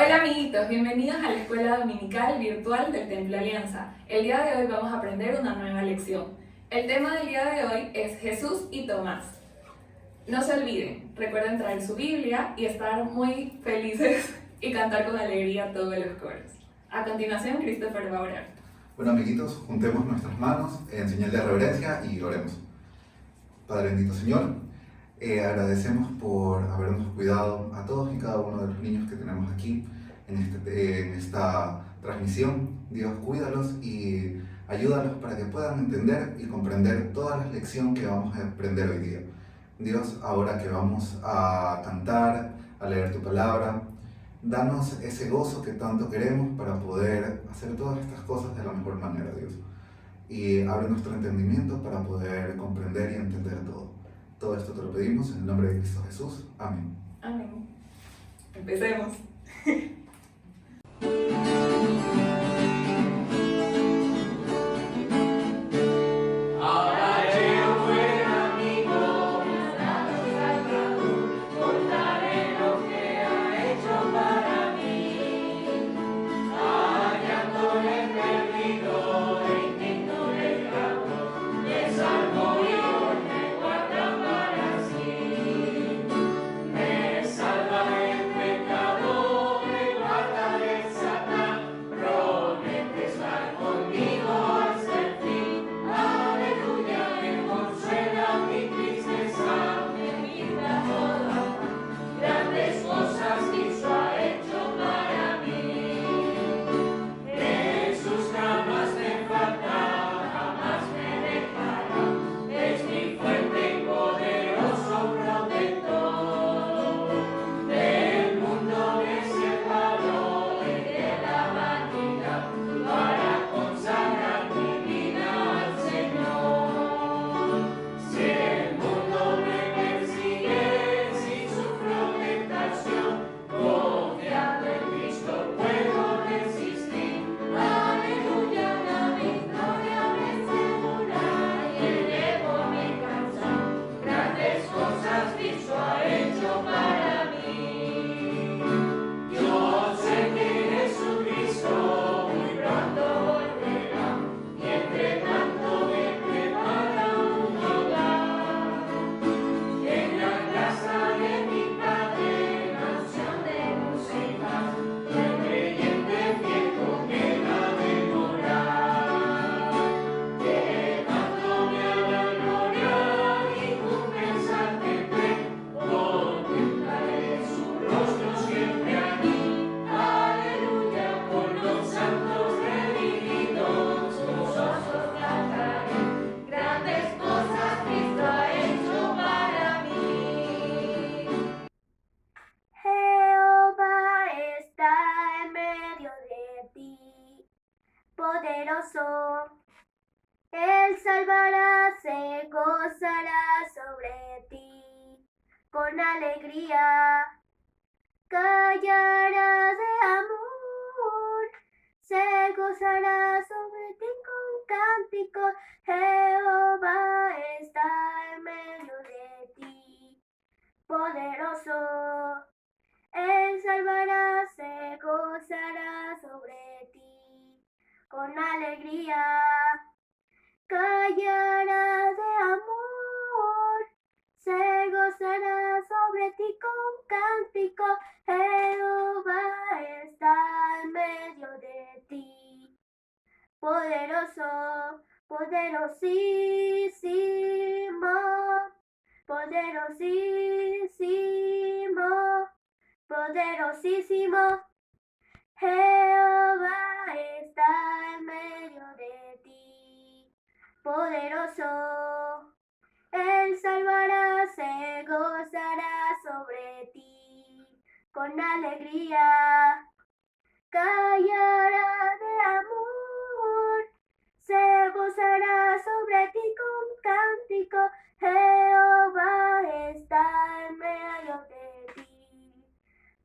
Hola amiguitos, bienvenidos a la Escuela Dominical Virtual del Templo Alianza. El día de hoy vamos a aprender una nueva lección. El tema del día de hoy es Jesús y Tomás. No se olviden, recuerden traer su Biblia y estar muy felices y cantar con alegría todos los coros. A continuación, Christopher va a orar. Bueno, amiguitos, juntemos nuestras manos en señal de reverencia y oremos. Padre bendito Señor, agradecemos por habernos cuidado a todos y cada uno de los niños que tenemos aquí en esta transmisión. Dios, cuídalos y ayúdalos para que puedan entender y comprender toda la lección que vamos a aprender hoy día. Dios, ahora que vamos a cantar, a leer tu palabra, danos ese gozo que tanto queremos para poder hacer todas estas cosas de la mejor manera, Dios. Y abre nuestro entendimiento para poder comprender y entender todo. Todo esto te lo pedimos en el nombre de Cristo Jesús. Amén. Amén. Empecemos. Poderoso, Él salvará, se gozará sobre ti, con alegría, callará de amor, se gozará sobre ti con cánticos, Jehová está en medio de ti, poderoso, Él salvará, se gozará sobre ti, con alegría, callará de amor, se gozará sobre ti con cántico, Jehová está en medio de ti, poderoso, poderosísimo, poderosísimo, poderosísimo, Jehová está en medio de ti, poderoso, Él salvará, se gozará sobre ti, con alegría, callará de amor, se gozará sobre ti con cántico, Jehová está en medio de ti,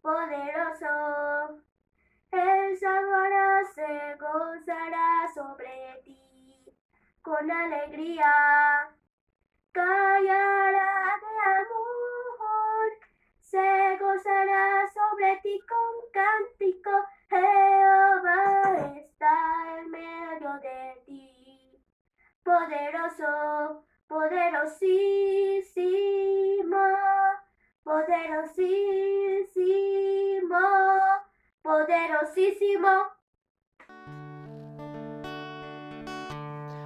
poderoso, Él salvará, se gozará sobre ti, con alegría, callará de amor, se gozará posará sobre ti con cántico. Jehová está en medio de ti. Poderoso, poderosísimo, poderosísimo, poderosísimo.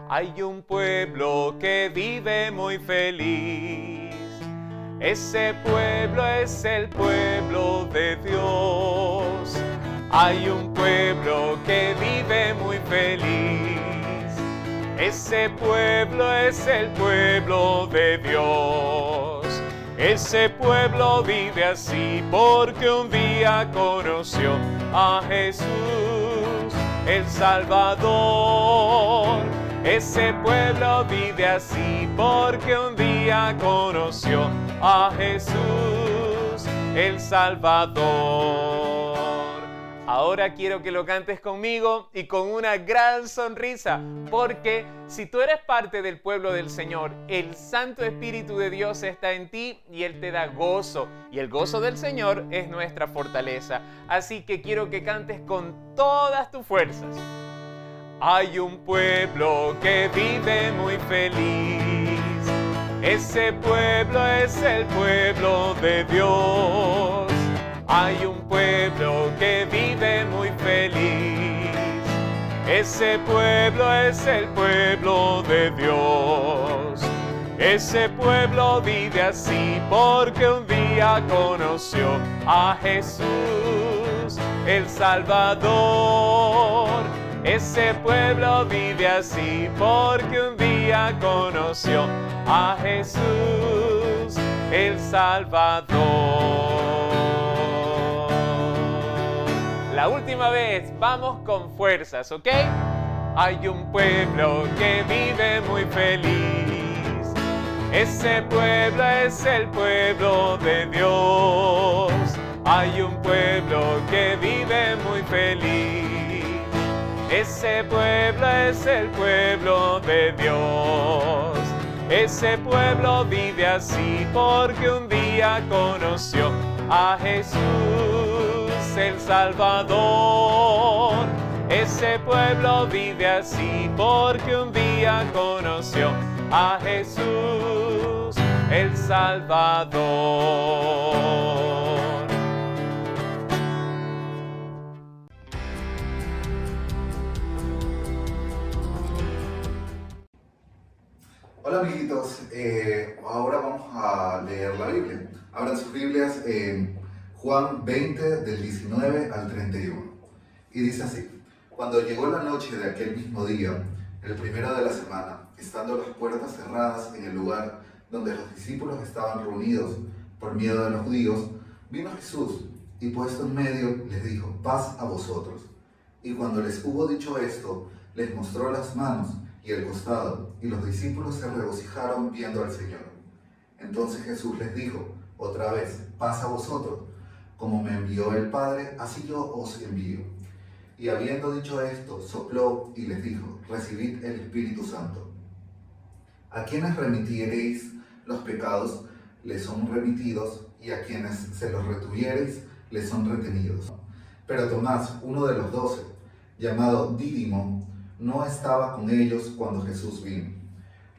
Hay un pueblo que vive muy feliz. Ese pueblo es el pueblo de Dios. Hay un pueblo que vive muy feliz. Ese pueblo es el pueblo de Dios. Ese pueblo vive así porque un día conoció a Jesús, el Salvador. Ese pueblo vive así porque un día conoció a Jesús, el Salvador. Ahora quiero que lo cantes conmigo y con una gran sonrisa, porque si tú eres parte del pueblo del Señor, el Santo Espíritu de Dios está en ti y Él te da gozo, y el gozo del Señor es nuestra fortaleza. Así que quiero que cantes con todas tus fuerzas. Hay un pueblo que vive muy feliz. Ese pueblo es el pueblo de Dios. Hay un pueblo que vive muy feliz. Ese pueblo es el pueblo de Dios. Ese pueblo vive así porque un día conoció a Jesús, el Salvador. Ese pueblo vive así porque un día conoció a Jesús, el Salvador. La última vez, vamos con fuerzas, ¿ok? Hay un pueblo que vive muy feliz. Ese pueblo es el pueblo de Dios. Hay un pueblo que vive muy feliz. Ese pueblo es el pueblo de Dios. Ese pueblo vive así porque un día conoció a Jesús, el Salvador. Ese pueblo vive así porque un día conoció a Jesús, el Salvador. Hola amiguitos, ahora vamos a leer la Biblia. Abran sus Biblias en Juan 20 del 19 al 31. Y dice así: Cuando llegó la noche de aquel mismo día, el primero de la semana, estando las puertas cerradas en el lugar donde los discípulos estaban reunidos por miedo de los judíos, vino Jesús y puesto en medio les dijo: paz a vosotros. Y cuando les hubo dicho esto, les mostró las manos y el costado, y los discípulos se regocijaron viendo al Señor. Entonces Jesús les dijo otra vez: paz a vosotros. Como me envió el Padre, así yo os envío. Y habiendo dicho esto, sopló y les dijo: recibid el Espíritu Santo. A quienes remitiereis los pecados, les son remitidos, y a quienes se los retuviereis, les son retenidos. Pero Tomás, uno de los 12, llamado Dídimo, no estaba con ellos cuando Jesús vino.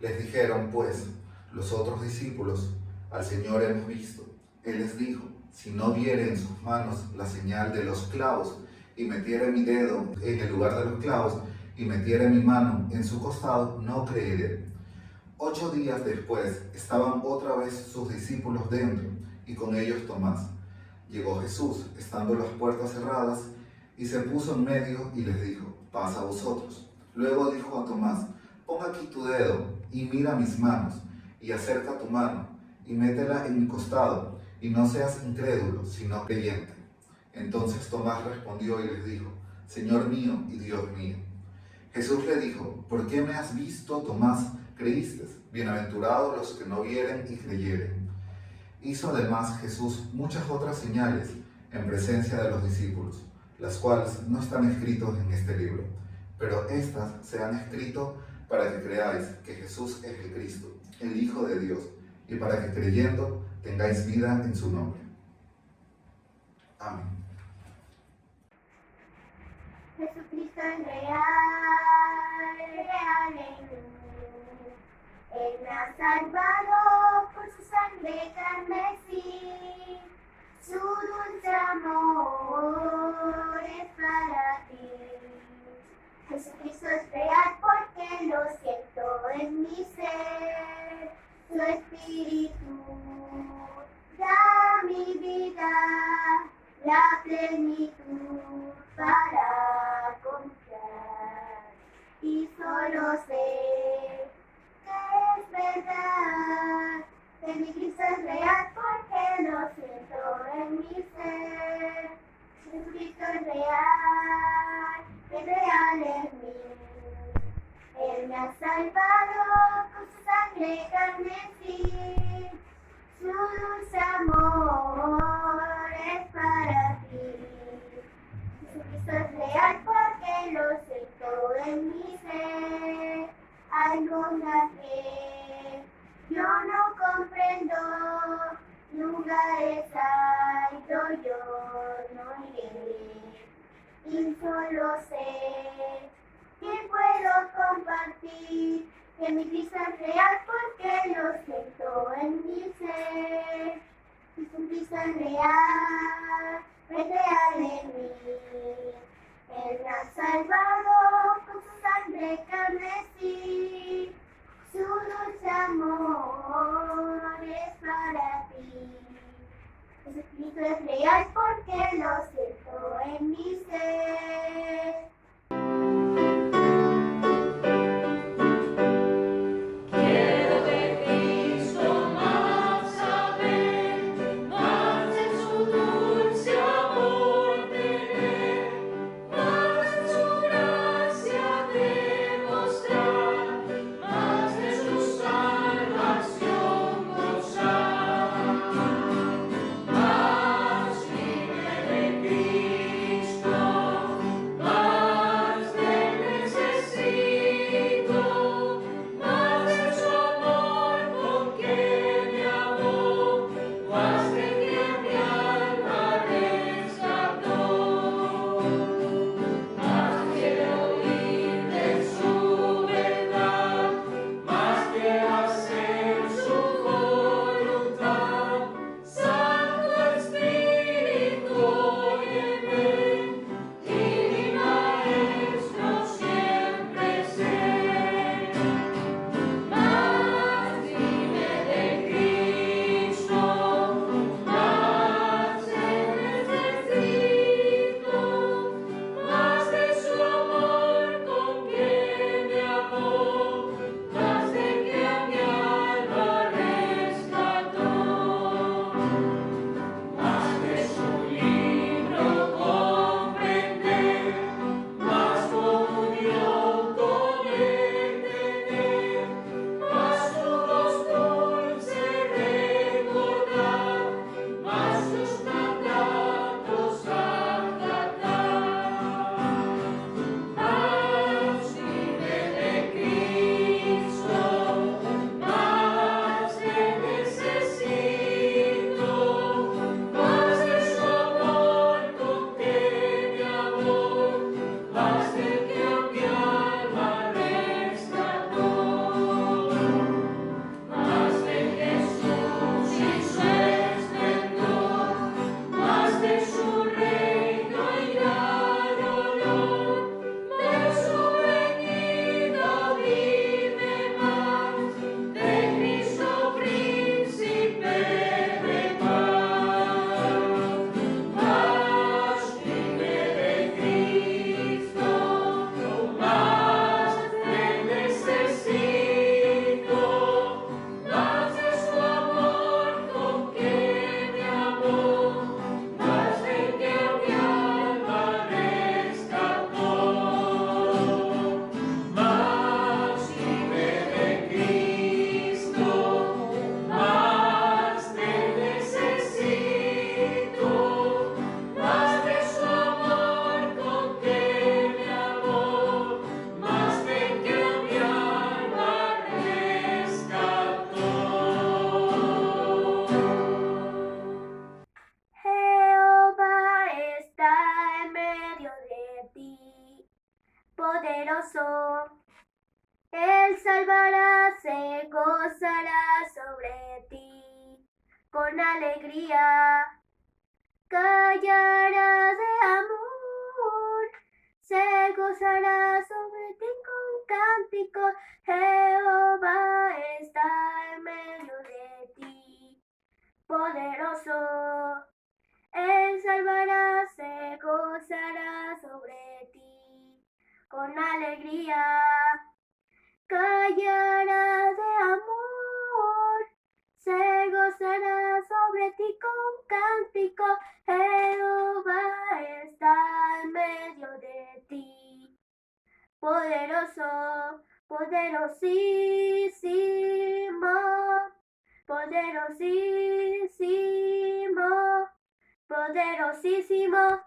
Les dijeron pues los otros discípulos: al Señor hemos visto. Él les dijo: si no viere en sus manos la señal de los clavos, y metiere mi dedo en el lugar de los clavos, y metiere mi mano en su costado, no creeré. 8 días después estaban otra vez sus discípulos dentro, y con ellos Tomás. Llegó Jesús, estando las puertas cerradas, y se puso en medio y les dijo: paz a vosotros. Luego dijo a Tomás: pon aquí tu dedo y mira mis manos, y acerca tu mano y métela en mi costado, y no seas incrédulo, sino creyente. Entonces Tomás respondió y les dijo: Señor mío y Dios mío. Jesús le dijo: ¿por qué me has visto, Tomás? ¿Creíste? Bienaventurados los que no vieren y creyeren. Hizo además Jesús muchas otras señales en presencia de los discípulos, las cuales no están escritas en este libro, pero estas se han escrito para que creáis que Jesús es el Cristo, el Hijo de Dios, y para que creyendo tengáis vida en su nombre. Amén. Jesucristo es real en mí. Él me ha salvado por su sangre carmesí. Su dulce amor es para ti. Jesucristo es real porque lo siento en mi ser. Su espíritu da mi vida la plenitud para confiar. Y solo sé que es verdad, que mi Cristo es real porque lo siento en mi ser. Jesucristo es real en mí. Él me ha salvado con su sangre carmesí. Su dulce amor es para ti. Jesucristo es real porque lo siento en mi ser. Hay cosas que yo no comprendo, lugares altos yo no iré. Y solo sé que puedo compartir que mi Cristo es real porque lo siento en mi ser. Jesucristo es real en mí. Él me ha salvado con su sangre carmesí. Su dulce amor es para ti. Jesucristo es real porque lo siento en mi ser. Más libre de Cristo. con alegría. Callará de amor, se gozará sobre ti con cánticos. Jehová está en medio de ti, poderoso. Él salvará, se gozará sobre ti con alegría. Callará de amor, se gozará sobre ti con cántico. Jehová está en medio de ti, poderoso, poderosísimo, poderosísimo, poderosísimo.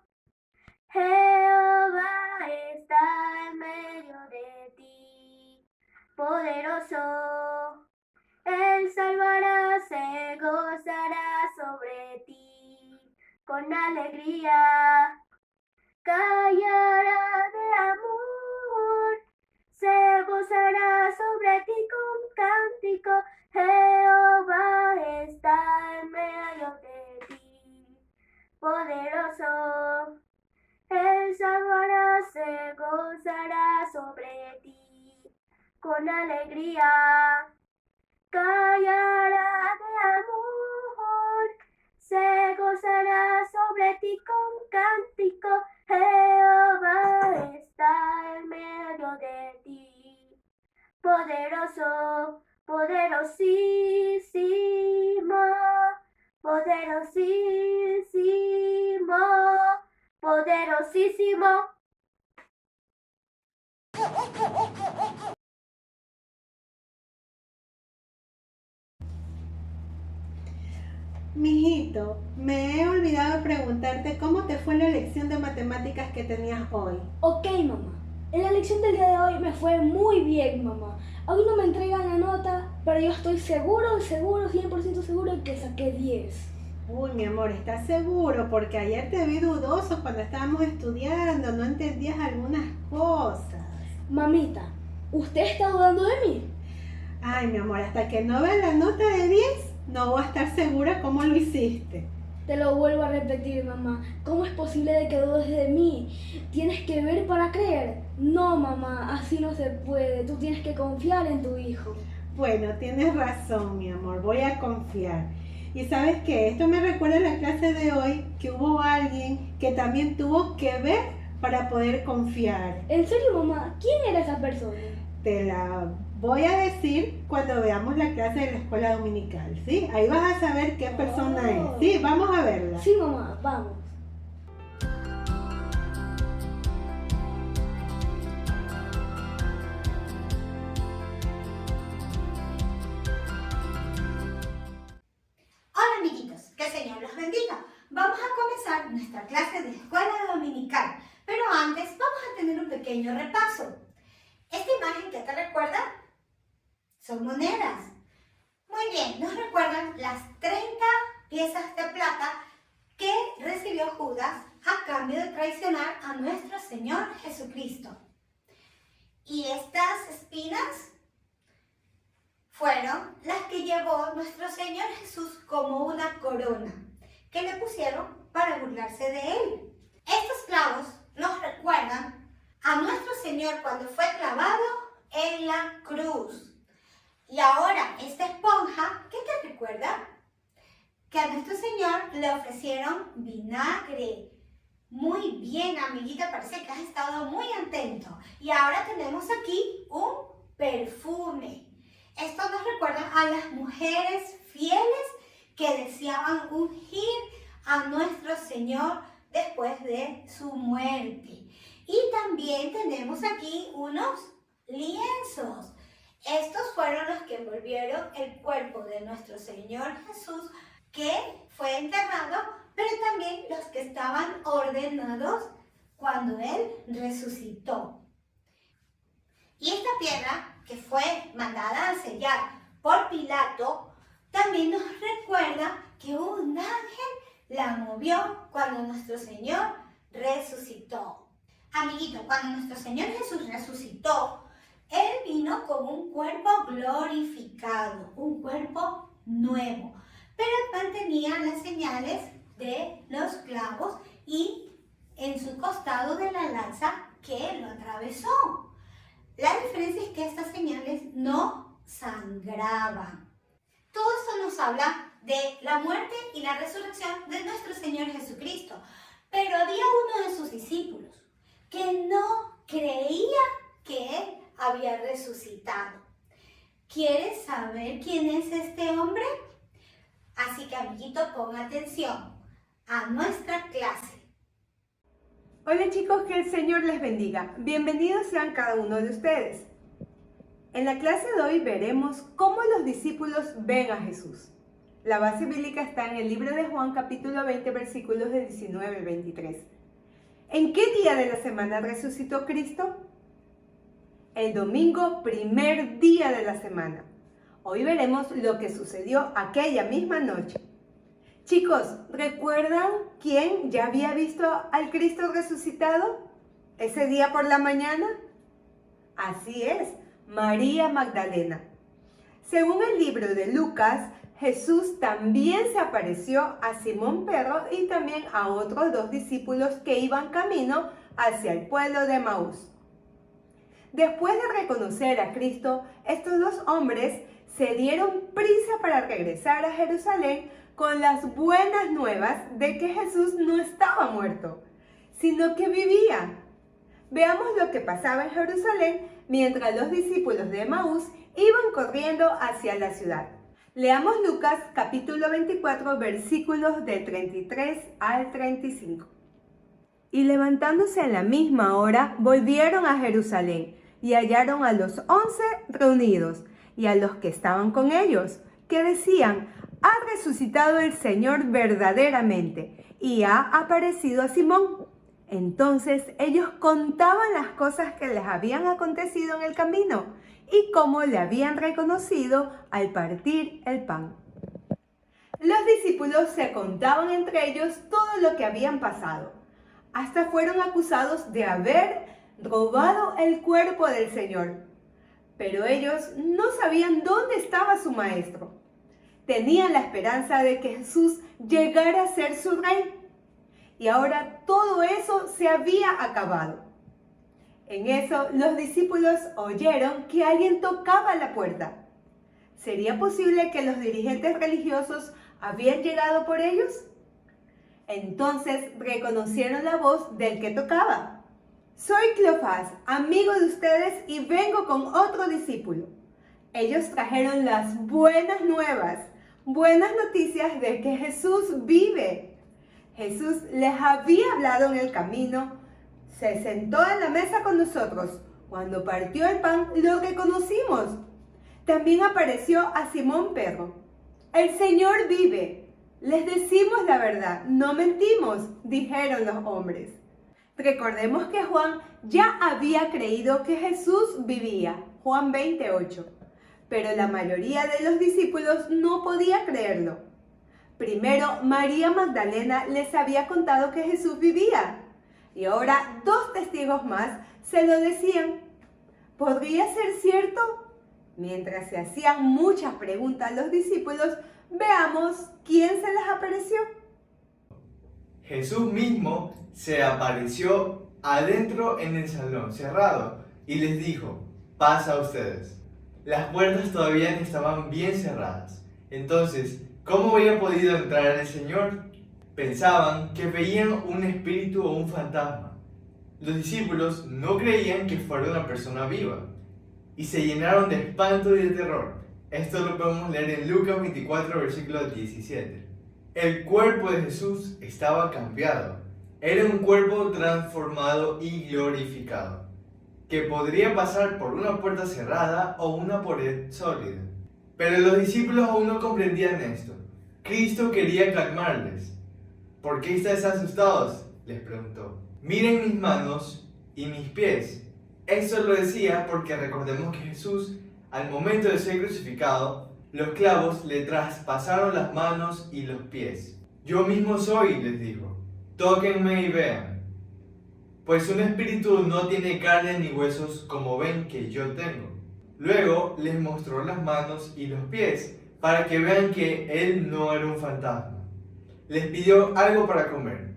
Jehová está en medio de ti, poderoso. Él salvará, se gozará sobre ti con alegría. Callará de amor, se gozará sobre ti con cántico. Jehová está en medio de ti, poderoso. Él salvará, se gozará sobre ti con alegría. Callará de amor, se gozará sobre ti con cántico. Jehová está en medio de ti, poderoso, poderosísimo, poderosísimo, poderosísimo. Mijito, me he olvidado de preguntarte cómo te fue la lección de matemáticas que tenías hoy. Ok, mamá. En la lección del día de hoy me fue muy bien, mamá. Aún no me entregan la nota, pero yo estoy seguro, 100% seguro que saqué 10. Uy, mi amor, ¿estás seguro? Porque ayer te vi dudoso cuando estábamos estudiando, no entendías algunas cosas. Mamita, ¿usted está dudando de mí? Ay, mi amor, hasta que no vea la nota de 10, no voy a estar segura cómo lo hiciste. Te lo vuelvo a repetir, mamá. ¿Cómo es posible de que dudes de mí? ¿Tienes que ver para creer? No, mamá, así no se puede. Tú tienes que confiar en tu hijo. Bueno, tienes razón, mi amor, voy a confiar. Y ¿sabes qué? Esto me recuerda a la clase de hoy, que hubo alguien que también tuvo que ver para poder confiar. ¿En serio, mamá? ¿Quién era esa persona? Te la voy a decir cuando veamos la clase de la escuela dominical, ¿sí? Ahí vas a saber qué persona es, ¿sí? Vamos a verla. Sí, mamá, vamos. Hola amiguitos, que el Señor los bendiga. Vamos a comenzar nuestra clase de escuela dominical, pero antes vamos a tener un pequeño repaso. ¿Esta imagen qué te recuerda? Son monedas. Muy bien, nos recuerdan las 30 piezas de plata que recibió Judas a cambio de traicionar a nuestro Señor Jesucristo. Y estas espinas fueron las que llevó nuestro Señor Jesús como una corona, que le pusieron para burlarse de él. Estos clavos nos recuerdan a nuestro Señor cuando fue clavado en la cruz. Y ahora, esta esponja, ¿qué te recuerda? Que a nuestro Señor le ofrecieron vinagre. Muy bien, amiguita, parece que has estado muy atento. Y ahora tenemos aquí un perfume. Esto nos recuerda a las mujeres fieles que deseaban ungir a nuestro Señor después de su muerte. Y también tenemos aquí unos lienzos. Estos fueron los que envolvieron el cuerpo de nuestro Señor Jesús, que fue enterrado, pero también los que estaban ordenados cuando Él resucitó. Y esta piedra, que fue mandada a sellar por Pilato, también nos recuerda que un ángel la movió cuando nuestro Señor resucitó. Amiguito, cuando nuestro Señor Jesús resucitó, Él vino con un cuerpo glorificado, un cuerpo nuevo. pero el pan tenía las señales de los clavos y en su costado de la lanza que lo atravesó. La diferencia es que estas señales no sangraban. Todo esto nos habla de la muerte y la resurrección de nuestro Señor Jesucristo. Pero había uno de sus discípulos que no creía que Él había resucitado. ¿Quieres saber quién es este hombre? Así que, amiguito, pon atención a nuestra clase. Hola chicos, que el Señor les bendiga. Bienvenidos sean cada uno de ustedes. En la clase de hoy veremos cómo los discípulos ven a Jesús. La base bíblica está en el libro de Juan capítulo 20 versículos del 19 al 23. ¿En qué día de la semana resucitó Cristo? El domingo, primer día de la semana. Hoy veremos lo que sucedió aquella misma noche. Chicos, ¿recuerdan quién ya había visto al Cristo resucitado ese día por la mañana? Así es, María Magdalena. Según el libro de Lucas, Jesús también se apareció a Simón Pedro y también a otros 2 discípulos que iban camino hacia el pueblo de Emaús. Después de reconocer a Cristo, estos 2 hombres se dieron prisa para regresar a Jerusalén con las buenas nuevas de que Jesús no estaba muerto, sino que vivía. Veamos lo que pasaba en Jerusalén mientras los discípulos de Emaús iban corriendo hacia la ciudad. Leamos Lucas capítulo 24 versículos del 33 al 35. Y levantándose a la misma hora, volvieron a Jerusalén y hallaron a los 11 reunidos y a los que estaban con ellos, que decían: ha resucitado el Señor verdaderamente y ha aparecido a Simón. Entonces ellos contaban las cosas que les habían acontecido en el camino y cómo le habían reconocido al partir el pan. Los discípulos se contaban entre ellos todo lo que habían pasado. Hasta fueron acusados de haber robado el cuerpo del Señor. Pero ellos no sabían dónde estaba su maestro. Tenían la esperanza de que Jesús llegara a ser su rey. Y ahora todo eso se había acabado. En eso los discípulos oyeron que alguien tocaba la puerta. ¿Sería posible que los dirigentes religiosos habían llegado por ellos? Entonces reconocieron la voz del que tocaba. Soy Cleofás, amigo de ustedes, y vengo con otro discípulo. Ellos trajeron las buenas nuevas, buenas noticias de que Jesús vive. Jesús les había hablado en el camino, se sentó a la mesa con nosotros. Cuando partió el pan, lo reconocimos. También apareció a Simón Pedro. El Señor vive. Les decimos la verdad, no mentimos, dijeron los hombres. Recordemos que Juan ya había creído que Jesús vivía, Juan 28, pero la mayoría de los discípulos no podía creerlo. Primero, María Magdalena les había contado que Jesús vivía, y ahora 2 testigos más se lo decían. ¿Podría ser cierto? Mientras se hacían muchas preguntas los discípulos, veamos quién se les apareció. Jesús mismo se apareció adentro en el salón cerrado y les dijo: paz a ustedes. Las puertas todavía estaban bien cerradas. Entonces, ¿cómo había podido entrar el Señor? Pensaban que veían un espíritu o un fantasma. Los discípulos no creían que fuera una persona viva y se llenaron de espanto y de terror. Esto lo podemos leer en Lucas 24, versículo 17. El cuerpo de Jesús estaba cambiado. Era un cuerpo transformado y glorificado, que podría pasar por una puerta cerrada o una pared sólida. Pero los discípulos aún no comprendían esto. Cristo quería calmarles. ¿Por qué estáis asustados?, les preguntó. Miren mis manos y mis pies. Esto lo decía porque recordemos que Jesús, al momento de ser crucificado, los clavos le traspasaron las manos y los pies. Yo mismo soy, les dijo. Tóquenme y vean. Pues un espíritu no tiene carne ni huesos como ven que yo tengo. Luego les mostró las manos y los pies, para que vean que él no era un fantasma. Les pidió algo para comer.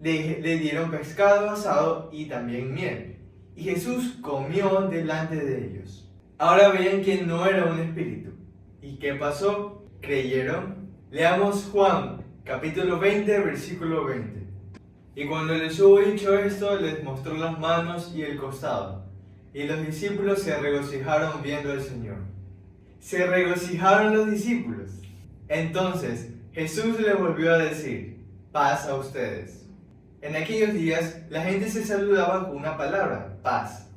Le dieron pescado asado y también miel. Y Jesús comió delante de ellos. Ahora veían que no era un espíritu. ¿Y qué pasó? ¿Creyeron? Leamos Juan, capítulo 20, versículo 20. Y cuando les hubo dicho esto, les mostró las manos y el costado. Y los discípulos se regocijaron viendo al Señor. Se regocijaron los discípulos. Entonces Jesús les volvió a decir: paz a ustedes. En aquellos días la gente se saludaba con una palabra, paz,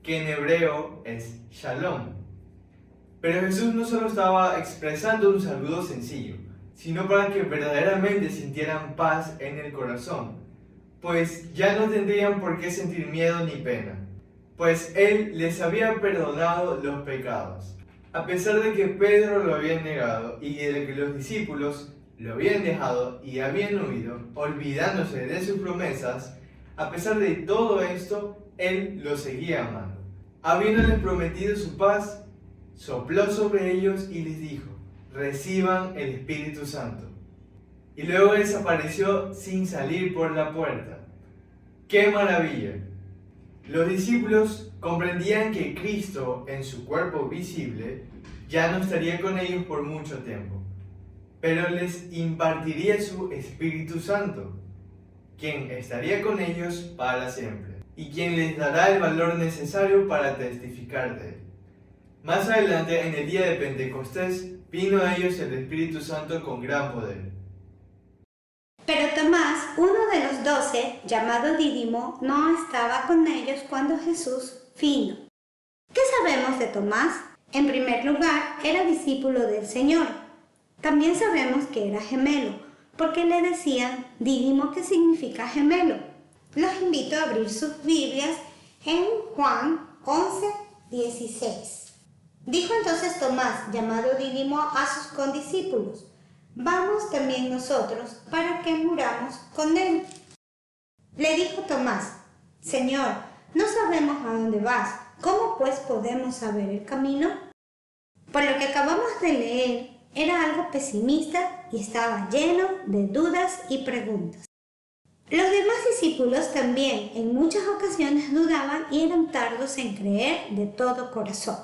que en hebreo es shalom. Pero Jesús no solo estaba expresando un saludo sencillo, sino para que verdaderamente sintieran paz en el corazón, pues ya no tendrían por qué sentir miedo ni pena, pues Él les había perdonado los pecados. A pesar de que Pedro lo había negado y de que los discípulos lo habían dejado y habían huido, olvidándose de sus promesas, a pesar de todo esto, Él los seguía amando. Habiéndoles prometido su paz, sopló sobre ellos y les dijo: reciban el Espíritu Santo. Y luego desapareció sin salir por la puerta. ¡Qué maravilla! Los discípulos comprendían que Cristo, en su cuerpo visible, ya no estaría con ellos por mucho tiempo, pero les impartiría su Espíritu Santo, quien estaría con ellos para siempre, y quien les dará el valor necesario para testificar de Él. Más adelante, en el día de Pentecostés, vino a ellos el Espíritu Santo con gran poder. Pero Tomás, uno de los 12, llamado Dídimo, no estaba con ellos cuando Jesús vino. ¿Qué sabemos de Tomás? En primer lugar, era discípulo del Señor. También sabemos que era gemelo, porque le decían Dídimo, que significa gemelo. Los invito a abrir sus Biblias en Juan 11:16. Dijo entonces Tomás, llamado Dídimo, a sus condiscípulos: vamos también nosotros para que muramos con él. Le dijo Tomás: Señor, no sabemos a dónde vas, ¿cómo pues podemos saber el camino? Por lo que acabamos de leer, era algo pesimista y estaba lleno de dudas y preguntas. Los demás discípulos también en muchas ocasiones dudaban y eran tardos en creer de todo corazón.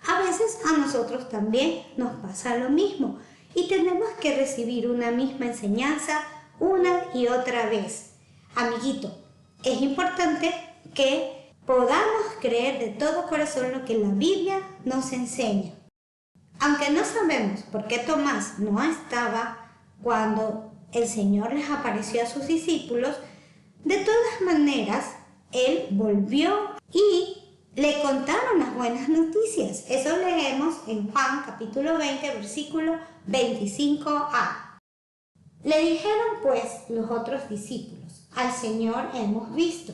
A veces a nosotros también nos pasa lo mismo y tenemos que recibir una misma enseñanza una y otra vez. Amiguito, es importante que podamos creer de todo corazón lo que la Biblia nos enseña. Aunque no sabemos por qué Tomás no estaba cuando el Señor les apareció a sus discípulos, de todas maneras, Él volvió y le contaron las buenas noticias. Eso leemos en Juan capítulo 20, versículo 25a. Le dijeron pues los otros discípulos: al Señor hemos visto.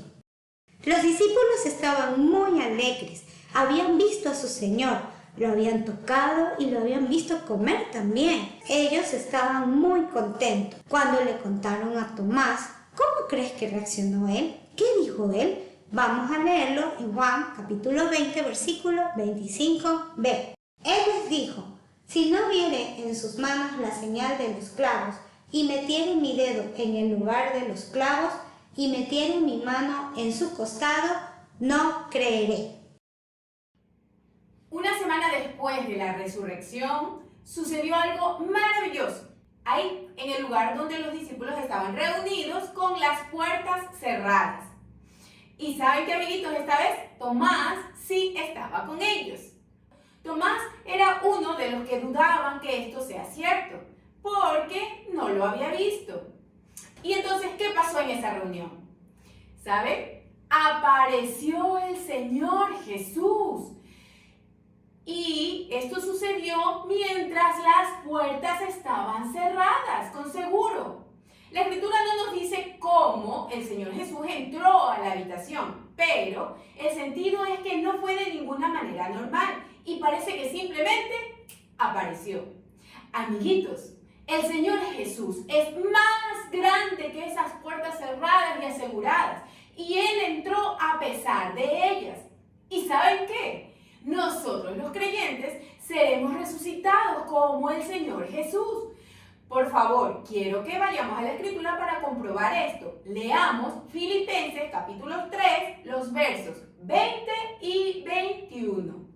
Los discípulos estaban muy alegres, habían visto a su Señor, lo habían tocado y lo habían visto comer también. Ellos estaban muy contentos. Cuando le contaron a Tomás, ¿cómo crees que reaccionó él? ¿Qué dijo él? Vamos a leerlo en Juan capítulo 20, versículo 25b. Él les dijo: si no viere en sus manos la señal de los clavos, y metiere mi dedo en el lugar de los clavos, y metiere mi mano en su costado, no creeré. Una semana después de la resurrección, sucedió algo maravilloso. Ahí, en el lugar donde los discípulos estaban reunidos con las puertas cerradas. Y ¿saben qué, amiguitos? Esta vez Tomás sí estaba con ellos. Tomás era uno de los que dudaban que esto sea cierto, porque no lo había visto. Y entonces, ¿qué pasó en esa reunión? ¿Saben? Apareció el Señor Jesús. Y esto sucedió mientras las puertas estaban cerradas, con seguro. La Escritura no nos dice cómo el Señor Jesús entró a la habitación, pero el sentido es que no fue de ninguna manera normal y parece que simplemente apareció. Amiguitos, el Señor Jesús es más grande que esas puertas cerradas y aseguradas, y Él entró a pesar de ellas. ¿Y saben qué? Nosotros los creyentes seremos resucitados con como el Señor Jesús. Por favor, quiero que vayamos a la Escritura para comprobar esto. Leamos Filipenses capítulo 3, los versos 20 y 21.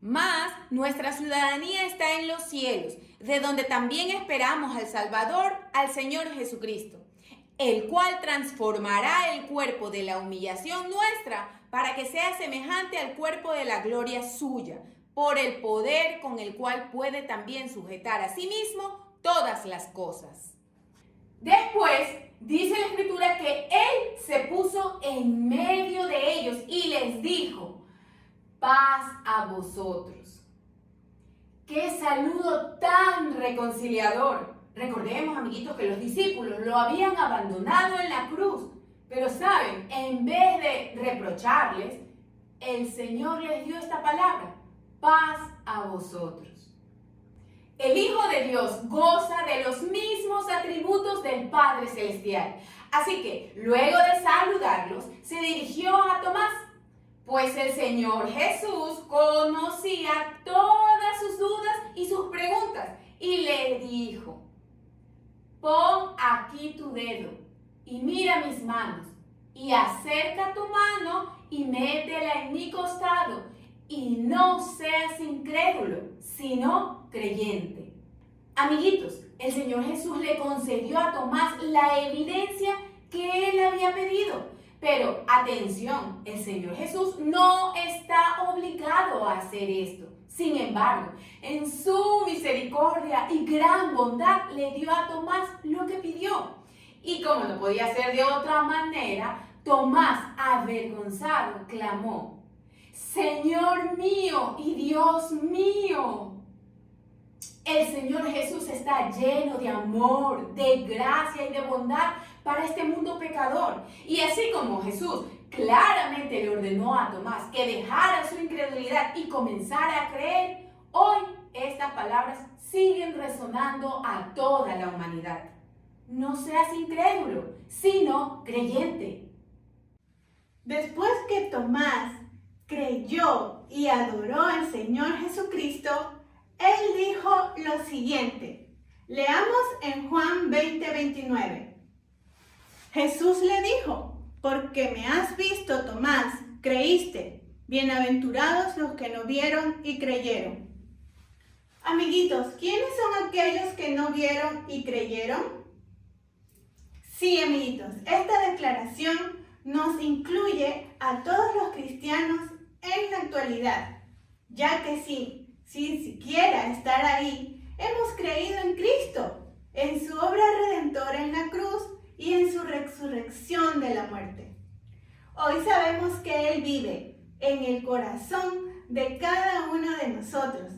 Mas nuestra ciudadanía está en los cielos, de donde también esperamos al Salvador, al Señor Jesucristo, el cual transformará el cuerpo de la humillación nuestra para que sea semejante al cuerpo de la gloria suya, por el poder con el cual puede también sujetar a sí mismo todas las cosas. Después dice la Escritura que Él se puso en medio de ellos y les dijo: paz a vosotros. ¡Qué saludo tan reconciliador! Recordemos, amiguitos, que los discípulos lo habían abandonado en la cruz. Pero saben, en vez de reprocharles, el Señor les dio esta palabra: paz a vosotros. El Hijo de Dios goza de los mismos atributos del Padre Celestial. Así que, luego de saludarlos, se dirigió a Tomás, pues el Señor Jesús conocía todas sus dudas y sus preguntas, y le dijo: pon aquí tu dedo y mira mis manos, y acerca tu mano y métela en mi costado, y no seas incrédulo, sino creyente. Amiguitos, el Señor Jesús le concedió a Tomás la evidencia que él había pedido. Pero atención, el Señor Jesús no está obligado a hacer esto. Sin embargo, en su misericordia y gran bondad le dio a Tomás lo que pidió. Y como no podía ser de otra manera, Tomás, avergonzado, clamó: Señor mío y Dios mío. El Señor Jesús está lleno de amor, de gracia y de bondad para este mundo pecador. Y así como Jesús claramente le ordenó a Tomás que dejara su incredulidad y comenzara a creer, hoy estas palabras siguen resonando a toda la humanidad. No seas incrédulo, sino creyente. Después que Tomás creyó y adoró al Señor Jesucristo, él dijo lo siguiente. Leamos en Juan 20:29. Jesús le dijo: porque me has visto, Tomás, creíste. Bienaventurados los que no vieron y creyeron. Amiguitos, ¿quiénes son aquellos que no vieron y creyeron? Sí, amiguitos, esta declaración nos incluye a todos los cristianos en la actualidad, ya que sin siquiera estar ahí, hemos creído en Cristo, en su obra redentora en la cruz y en su resurrección de la muerte. Hoy sabemos que Él vive en el corazón de cada uno de nosotros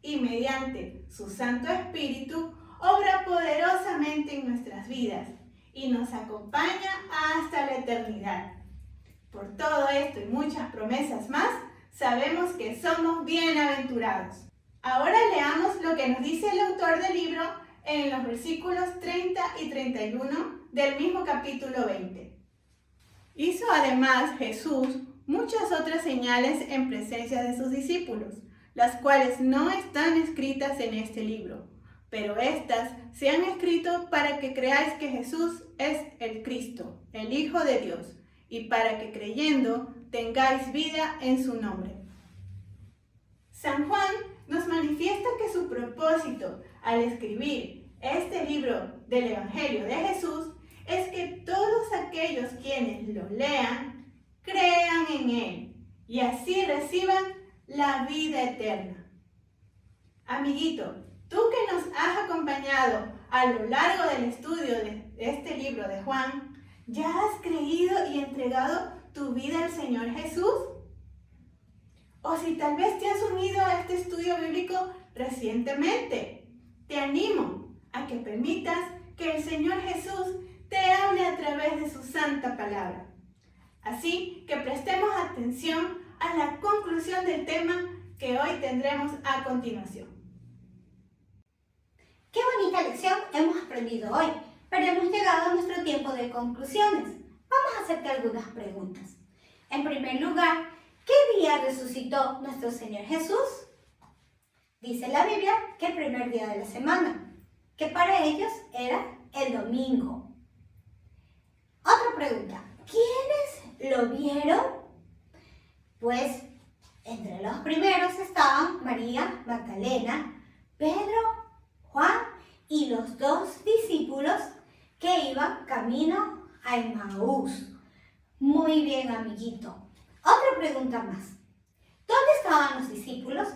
y mediante su Santo Espíritu obra poderosamente en nuestras vidas y nos acompaña hasta la eternidad. Por todo esto y muchas promesas más, sabemos que somos bienaventurados. Ahora leamos lo que nos dice el autor del libro en los versículos 30 y 31 del mismo capítulo 20. Hizo además Jesús muchas otras señales en presencia de sus discípulos, las cuales no están escritas en este libro, pero estas se han escrito para que creáis que Jesús es el Cristo, el Hijo de Dios, y para que creyendo tengáis vida en su nombre. San Juan nos manifiesta que su propósito al escribir este libro del Evangelio de Jesús es que todos aquellos quienes lo lean, crean en Él y así reciban la vida eterna. Amiguito, tú que nos has acompañado a lo largo del estudio de este libro de Juan, ¿ya has creído y entregado tu vida al Señor Jesús? O si tal vez te has unido a este estudio bíblico recientemente, te animo a que permitas que el Señor Jesús te hable a través de su santa palabra. Así que prestemos atención a la conclusión del tema que hoy tendremos a continuación. Qué bonita lección hemos aprendido hoy, pero hemos llegado a nuestro tiempo de conclusiones. Vamos a hacerte algunas preguntas. En primer lugar, ¿qué día resucitó nuestro Señor Jesús? Dice la Biblia que el primer día de la semana, que para ellos era el domingo. Otra pregunta, ¿quiénes lo vieron? Pues entre los primeros estaban María Magdalena, Pedro, Juan y los 2 discípulos que iban camino a Emaús. Muy bien, amiguito. Otra pregunta más. ¿Dónde estaban los discípulos?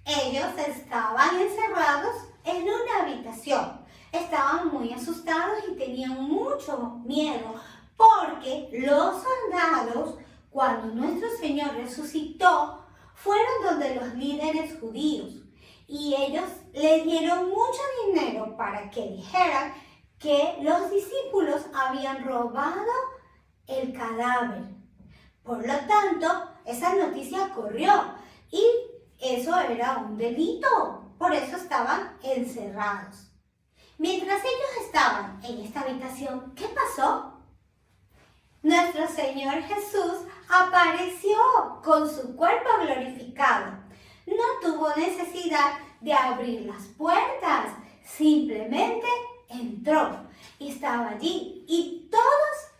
Ellos estaban encerrados en una habitación. Estaban muy asustados y tenían mucho miedo porque los soldados, cuando nuestro Señor resucitó, fueron donde los líderes judíos y ellos le dieron mucho dinero para que dijeran que los discípulos habían robado el cadáver. Por lo tanto, esa noticia corrió y eso era un delito. Por eso estaban encerrados. Mientras ellos estaban en esta habitación, ¿qué pasó? Nuestro Señor Jesús apareció con su cuerpo glorificado. No tuvo necesidad de abrir las puertas, simplemente entró y estaba allí y todos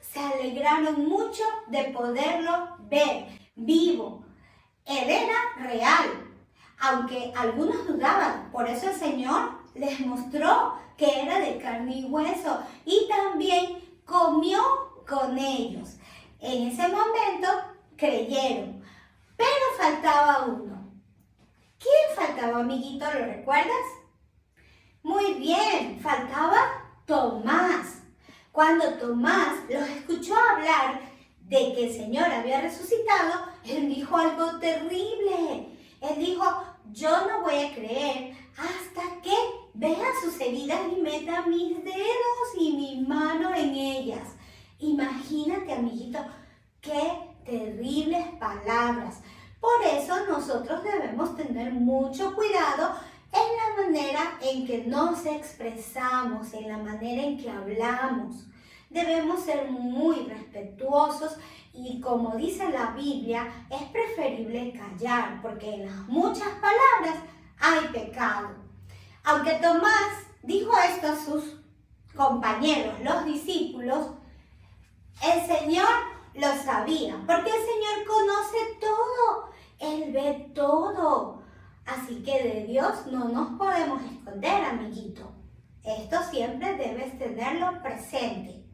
se alegraron mucho de poderlo ver vivo. Él era real, aunque algunos dudaban. Por eso el Señor les mostró que era de carne y hueso y también comió con ellos. En ese momento creyeron, pero faltaba uno. ¿Quién faltaba, amiguito? ¿Lo recuerdas? Muy bien, faltaba Tomás. Cuando Tomás los escuchó hablar de que el Señor había resucitado, él dijo algo terrible. Él dijo, yo no voy a creer hasta que vea sus heridas y meta mis dedos y mi mano en ellas. Imagínate, amiguito, qué terribles palabras. Por eso nosotros debemos tener mucho cuidado en la manera en que nos expresamos, en la manera en que hablamos. Debemos ser muy respetuosos y, como dice la Biblia, es preferible callar porque en las muchas palabras hay pecado. Aunque Tomás dijo esto a sus compañeros, los discípulos, el Señor lo sabía, porque el Señor conoce todo, Él ve todo. Así que de Dios no nos podemos esconder, amiguito. Esto siempre debes tenerlo presente.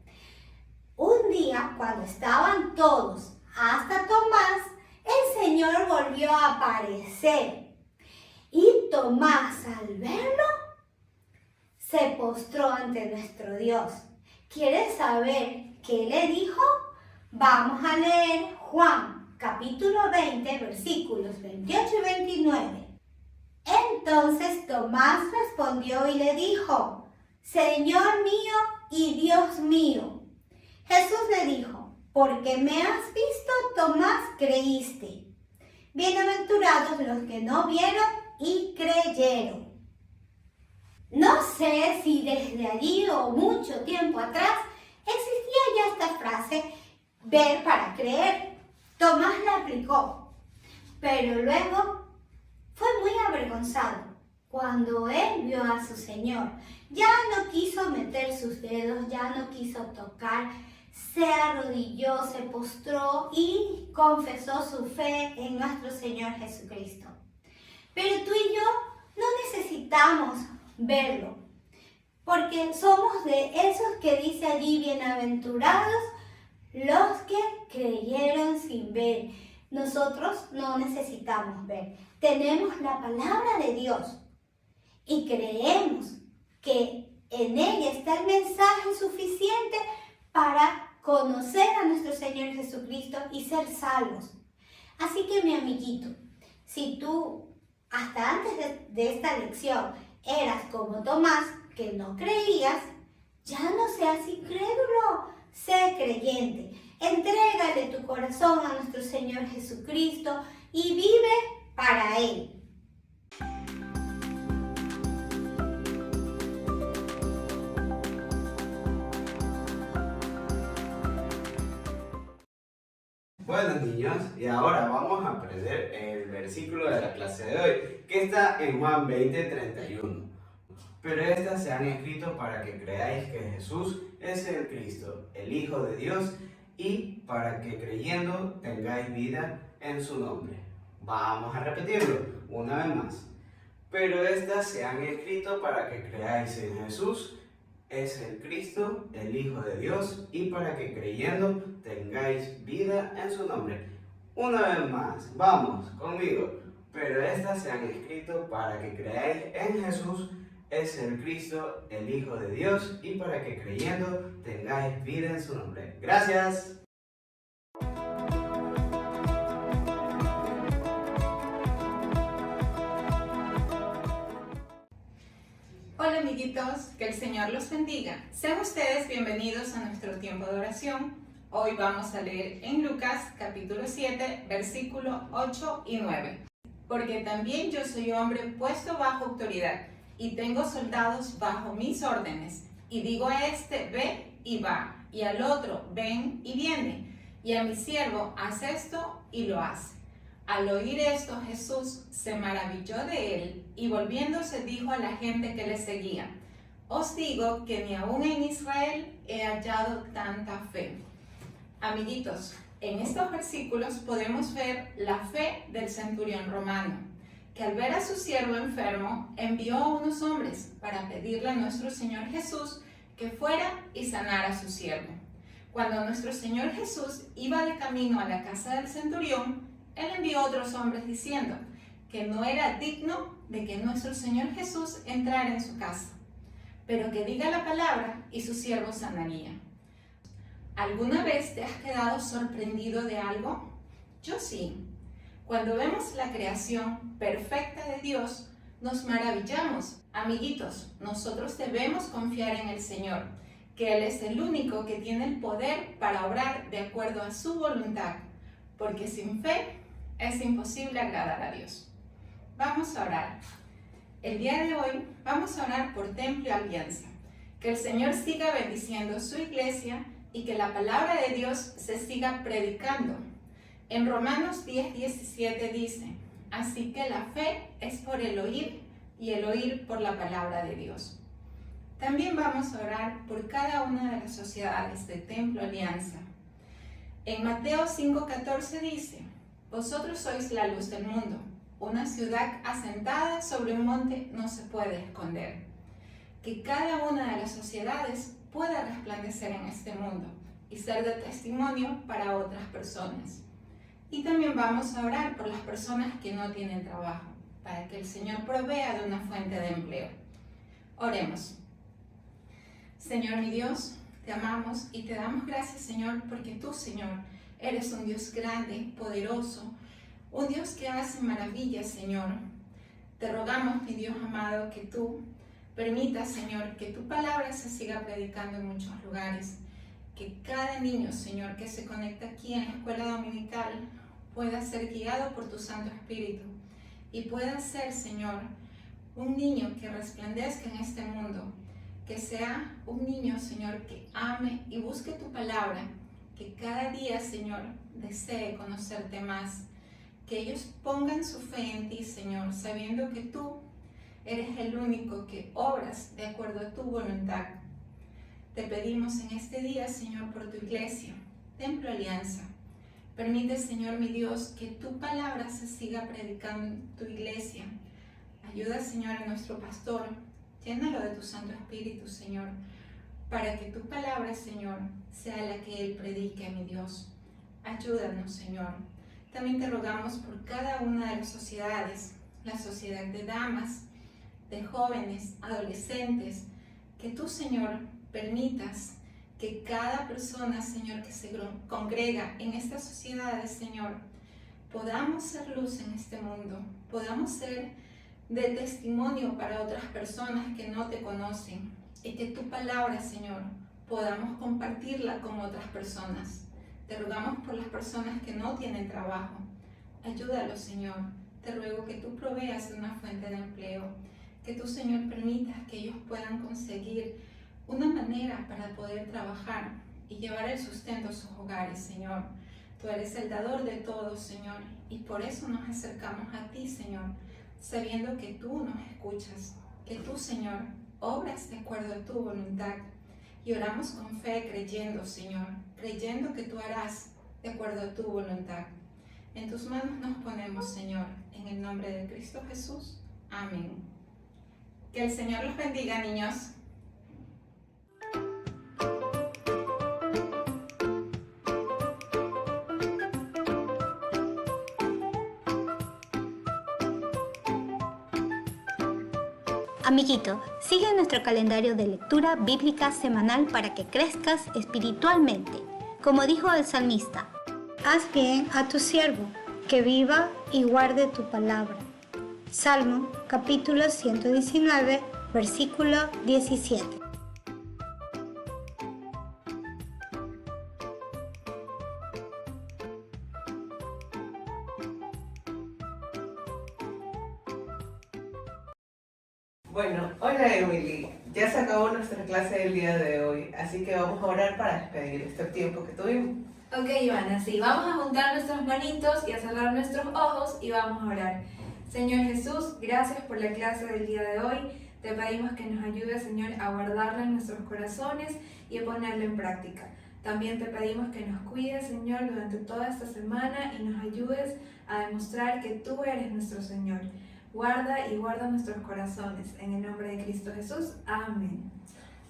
Un día, cuando estaban todos, hasta Tomás, el Señor volvió a aparecer. Y Tomás, al verlo, se postró ante nuestro Dios. ¿Quieres saber qué le dijo? Vamos a leer Juan, capítulo 20, versículos 28 y 29. Entonces Tomás respondió y le dijo, Señor mío y Dios mío. Jesús le dijo, porque me has visto, Tomás, creíste. Bienaventurados los que no vieron y creyeron. No sé si desde allí o mucho tiempo atrás existía ya esta frase, ver para creer. Tomás la aplicó, pero luego fue muy avergonzado cuando él vio a su Señor. Ya no quiso meter sus dedos, ya no quiso tocar, se arrodilló, se postró y confesó su fe en nuestro Señor Jesucristo. Pero tú y yo no necesitamos verlo, porque somos de esos que dice allí, bienaventurados los que creyeron sin ver. Nosotros no necesitamos ver. Tenemos la palabra de Dios y creemos que en ella está el mensaje suficiente para conocer a nuestro Señor Jesucristo y ser salvos. Así que, mi amiguito, si tú hasta antes de esta lección eras como Tomás, que no creías, ya no seas incrédulo, sé creyente. Entrégale tu corazón a nuestro Señor Jesucristo y vive para Él. Bueno niños, y ahora vamos a aprender el versículo de la clase de hoy, que está en Juan 20:31. Pero estas se han escrito para que creáis que Jesús es el Cristo, el Hijo de Dios, y para que creyendo tengáis vida en su nombre. Vamos a repetirlo una vez más. Pero estas se han escrito para que creáis en Jesús, es el Cristo, el Hijo de Dios, y para que creyendo tengáis vida en su nombre. Una vez más, vamos conmigo. Pero estas se han escrito para que creáis en Jesús, es el Cristo, el Hijo de Dios, y para que creyendo tengáis vida en su nombre. Gracias. Hola amiguitos, que el Señor los bendiga. Sean ustedes bienvenidos a nuestro tiempo de oración. Hoy vamos a leer en Lucas capítulo 7, versículo 8 y 9. Porque también yo soy hombre puesto bajo autoridad y tengo soldados bajo mis órdenes. Y digo a este, ve y va, y al otro, ven y viene. Y a mi siervo, haz esto y lo hace. Al oír esto, Jesús se maravilló de él y volviéndose dijo a la gente que le seguía: os digo que ni aún en Israel he hallado tanta fe. Amiguitos, en estos versículos podemos ver la fe del centurión romano, que al ver a su siervo enfermo, envió a unos hombres para pedirle a nuestro Señor Jesús que fuera y sanara a su siervo. Cuando nuestro Señor Jesús iba de camino a la casa del centurión, Él envió a otros hombres diciendo que no era digno de que nuestro Señor Jesús entrara en su casa, pero que diga la palabra y su siervo sanaría. ¿Alguna vez te has quedado sorprendido de algo? Yo sí. Cuando vemos la creación perfecta de Dios, nos maravillamos. Amiguitos, nosotros debemos confiar en el Señor, que Él es el único que tiene el poder para obrar de acuerdo a su voluntad, porque sin fe es imposible agradar a Dios. Vamos a orar. El día de hoy vamos a orar por Templo y Alianza. Que el Señor siga bendiciendo su iglesia y que la palabra de Dios se siga predicando. En Romanos 10:17 dice: así que la fe es por el oír y el oír por la palabra de Dios. También vamos a orar por cada una de las sociedades de Templo Alianza. En Mateo 5:14 dice: vosotros sois la luz del mundo. Una ciudad asentada sobre un monte no se puede esconder. Que cada una de las sociedades pueda resplandecer en este mundo y ser de testimonio para otras personas. Y también vamos a orar por las personas que no tienen trabajo, para que el Señor provea de una fuente de empleo. Oremos. Señor mi Dios, te amamos y te damos gracias, Señor, porque tú, Señor, eres un Dios grande, poderoso, un Dios que hace maravillas, Señor. Te rogamos, mi Dios amado, que tú permitas, Señor, que tu palabra se siga predicando en muchos lugares, que cada niño, Señor, que se conecta aquí en la escuela dominical pueda ser guiado por tu Santo Espíritu y pueda ser, Señor, un niño que resplandezca en este mundo, que sea un niño, Señor, que ame y busque tu palabra, que cada día, Señor, desee conocerte más, que ellos pongan su fe en ti, Señor, sabiendo que tú eres el único que obras de acuerdo a tu voluntad. Te pedimos en este día, Señor, por tu iglesia, Templo Alianza. Permite, Señor, mi Dios, que tu palabra se siga predicando en tu iglesia. Ayuda, Señor, a nuestro pastor. Llénalo de tu Santo Espíritu, Señor, para que tu palabra, Señor, sea la que Él predique, mi Dios. Ayúdanos, Señor. También te rogamos por cada una de las sociedades, la sociedad de damas, de jóvenes, adolescentes, que tú, Señor, permitas que cada persona, Señor, que se congrega en estas sociedades, Señor, podamos ser luz en este mundo, podamos ser de testimonio para otras personas que no te conocen y que tu palabra, Señor, podamos compartirla con otras personas. Te rogamos por las personas que no tienen trabajo. Ayúdalos, Señor. Te ruego que tú proveas de una fuente de empleo, que tú, Señor, permitas que ellos puedan conseguir una manera para poder trabajar y llevar el sustento a sus hogares, Señor. Tú eres el dador de todos, Señor, y por eso nos acercamos a ti, Señor, sabiendo que tú nos escuchas, que tú, Señor, obras de acuerdo a tu voluntad. Y oramos con fe, creyendo, Señor, creyendo que tú harás de acuerdo a tu voluntad. En tus manos nos ponemos, Señor, en el nombre de Cristo Jesús. Amén. Que el Señor los bendiga, niños. Amiguito, sigue nuestro calendario de lectura bíblica semanal para que crezcas espiritualmente. Como dijo el salmista, haz bien a tu siervo, que viva y guarde tu palabra. Salmo capítulo 119, versículo 17. Bueno, hola Emily, ya se acabó nuestra clase del día de hoy, así que vamos a orar para despedir este tiempo que tuvimos. Ok, Ivana, sí, vamos a juntar nuestras manitos y a cerrar nuestros ojos y vamos a orar. Señor Jesús, gracias por la clase del día de hoy. Te pedimos que nos ayudes, Señor, a guardarla en nuestros corazones y a ponerla en práctica. También te pedimos que nos cuides, Señor, durante toda esta semana y nos ayudes a demostrar que tú eres nuestro Señor. Guarda y guarda nuestros corazones. En el nombre de Cristo Jesús. Amén.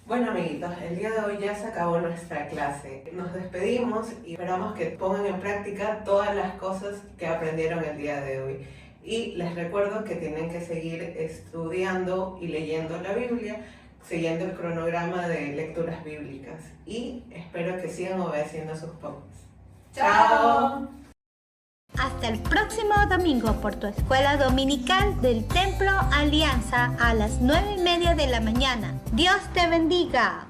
Bueno, amiguitos, el día de hoy ya se acabó nuestra clase. Nos despedimos y esperamos que pongan en práctica todas las cosas que aprendieron el día de hoy. Y les recuerdo que tienen que seguir estudiando y leyendo la Biblia, siguiendo el cronograma de lecturas bíblicas. Y espero que sigan obedeciendo a sus papás. ¡Chao! Hasta el próximo domingo por tu escuela dominical del Templo Alianza a las 9:30 de la mañana. Dios te bendiga.